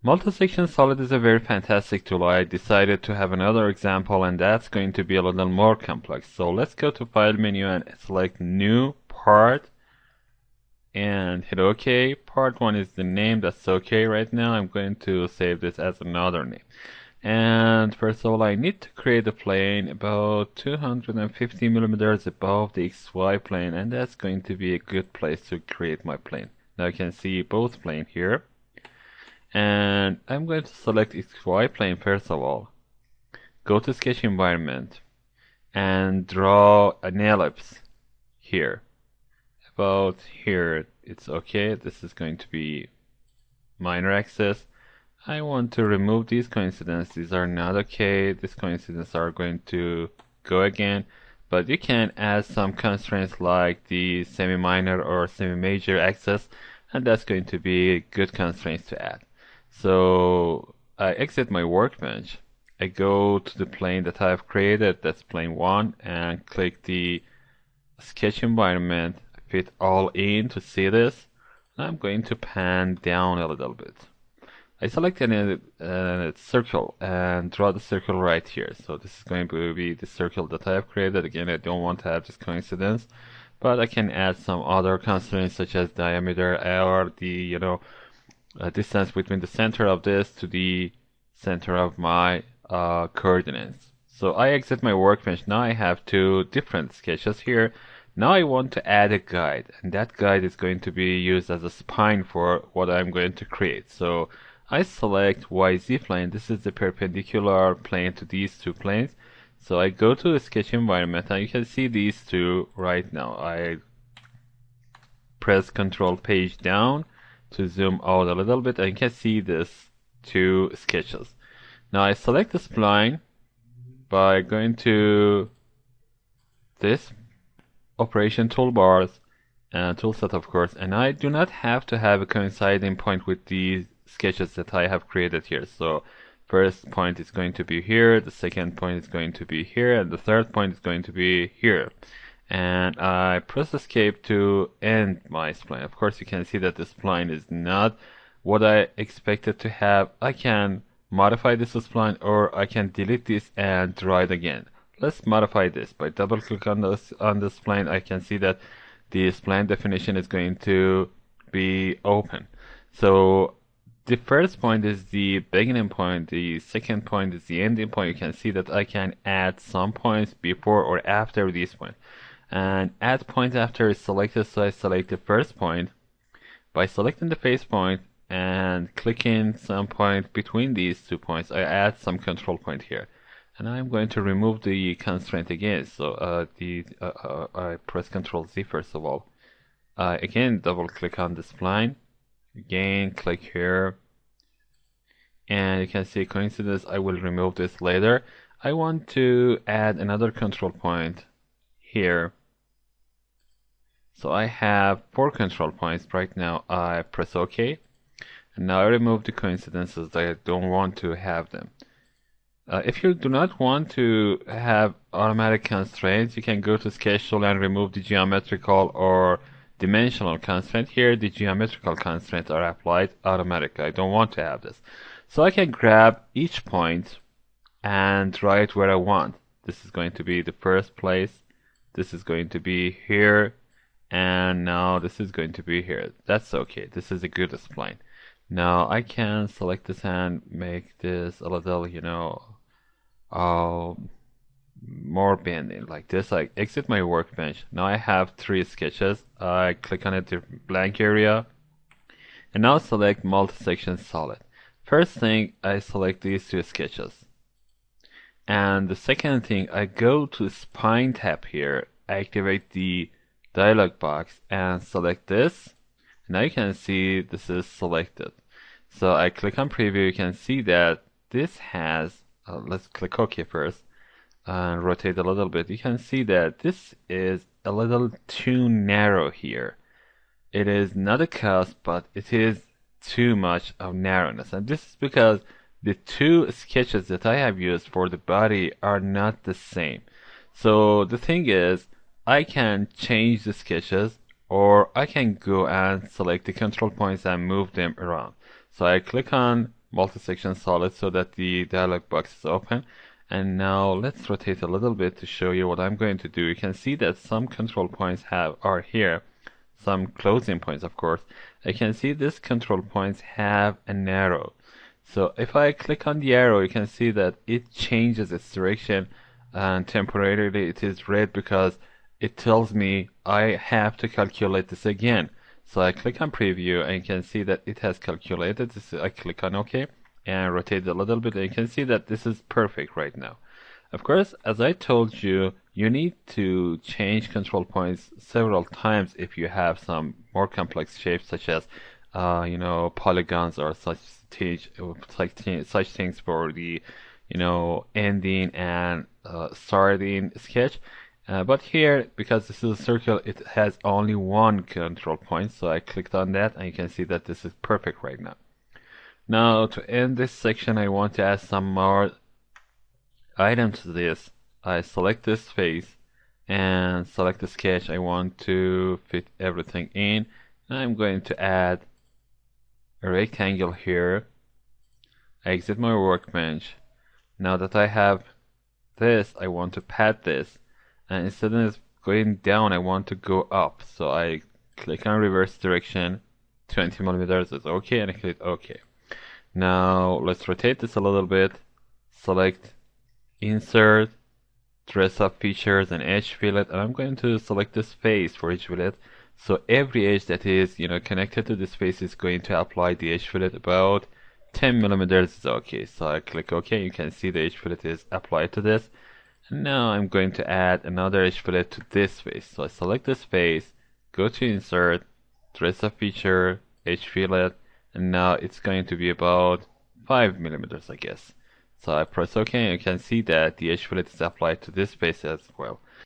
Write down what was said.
Multi-section solid is a very fantastic tool. I decided to have another example, and that's going to be a little more complex. So let's go to File menu and select New Part and hit OK. Part 1 is the name. That's OK right now. I'm going to save this as another name. And first of all, I need to create a plane about 250 millimeters above the XY plane, and that's going to be a good place to create my plane. Now you can see both plane here. And I'm going to select XY plane first of all. Go to sketch environment and draw an ellipse here. About here, it's okay. This is going to be minor axis. I want to remove these coincidences. These are not okay. These coincidences are going to go again. But you can add some constraints like the semi-minor or semi-major axis, and that's going to be good constraints to add. So I exit my workbench. I go to the plane that I've created, that's plane 1, and click the sketch environment, fit all in to see this. And I'm going to pan down a little bit. I select a circle and draw the circle right here. So this is going to be the circle that I have created. Again, I don't want to have this coincidence, but I can add some other constraints such as diameter or the distance between the center of this to the center of my coordinates. So I exit my workbench. Now I have two different sketches here. Now I want to add a guide, and that guide is going to be used as a spine for what I'm going to create. So I select YZ plane. This is the perpendicular plane to these two planes. So I go to the sketch environment, and you can see these two right now. I press Control page down to zoom out a little bit, and you can see this two sketches. Now I select the spline by going to this operation toolbars and toolset, of course, and I do not have to have a coinciding point with the sketches that I have created here. So first point is going to be here, the second point is going to be here, and the third point is going to be here. And I press escape to end my spline. Of course, you can see that this spline is not what I expected to have. I can modify this spline, or I can delete this and draw it again. Let's modify this by double click on this spline. I can see that the spline definition is going to be open. So the first point is the beginning point, the second point is the ending point. You can see that I can add some points before or after this point. And add point after is selected, so I select the first point. By selecting the face point and clicking some point between these 2 points, I add some control point here. And I'm going to remove the constraint again. So I press Control Z first of all. Again, double click on the spline. Again, click here. And you can see coincidence. I will remove this later. I want to add another control point here. So I have 4 control points right now. I press OK. And now I remove the coincidences that I don't want to have them. If you do not want to have automatic constraints, you can go to Sketch Tool and remove the geometrical or dimensional constraint. Here, the geometrical constraints are applied automatically. I don't want to have this. So I can grab each point and draw it where I want. This is going to be the first place. This is going to be here. And now this is going to be here. That's okay. This is a good spline. Now I can select this and make this a little, more bending like this. I exit my workbench. Now I have 3 sketches. I click on the blank area and now select multi-section solid. First thing, I select these 2 sketches. And the second thing, I go to spine tab here, activate the dialog box and select this. Now you can see this is selected. So I click on preview. You can see that this has, let's click OK first and rotate a little bit. You can see that this is a little too narrow here. It is not a cusp, but it is too much of narrowness. And this is because the 2 sketches that I have used for the body are not the same. So the thing is, I can change the sketches, or I can go and select the control points and move them around. So I click on multi-section solid so that the dialog box is open. And now let's rotate a little bit to show you what I'm going to do. You can see that some control points are here, some closing points, of course. I can see this control points have an arrow. So if I click on the arrow, you can see that it changes its direction, and temporarily it is red because it tells me I have to calculate this again. So I click on preview and you can see that it has calculated this. I click on OK and rotate it a little bit and you can see that this is perfect right now. Of course, as I told you, you need to change control points several times if you have some more complex shapes such as polygons or such things for the ending and starting sketch. But here, because this is a circle, it has only one control point, so I clicked on that and you can see that this is perfect right now. Now to end this section, I want to add some more items to this. I select this face and select the sketch. I want to fit everything in. I'm going to add a rectangle here. I exit my workbench. Now that I have this, I want to pad this. And instead of going down, I want to go up. So I click on reverse direction, 20 millimeters is OK, and I click OK. Now let's rotate this a little bit. Select Insert, Dress Up Features, and Edge Fillet, and I'm going to select this face for Edge Fillet. So every edge that is connected to this face is going to apply the Edge Fillet. About 10 millimeters is OK. So I click OK. You can see the Edge Fillet is applied to this. Now I'm going to add another edge fillet to this face. So I select this face, go to Insert, Dress Up Feature, Edge Fillet, and now it's going to be about 5 millimeters, I guess. So I press OK, and you can see that the edge fillet is applied to this face as well.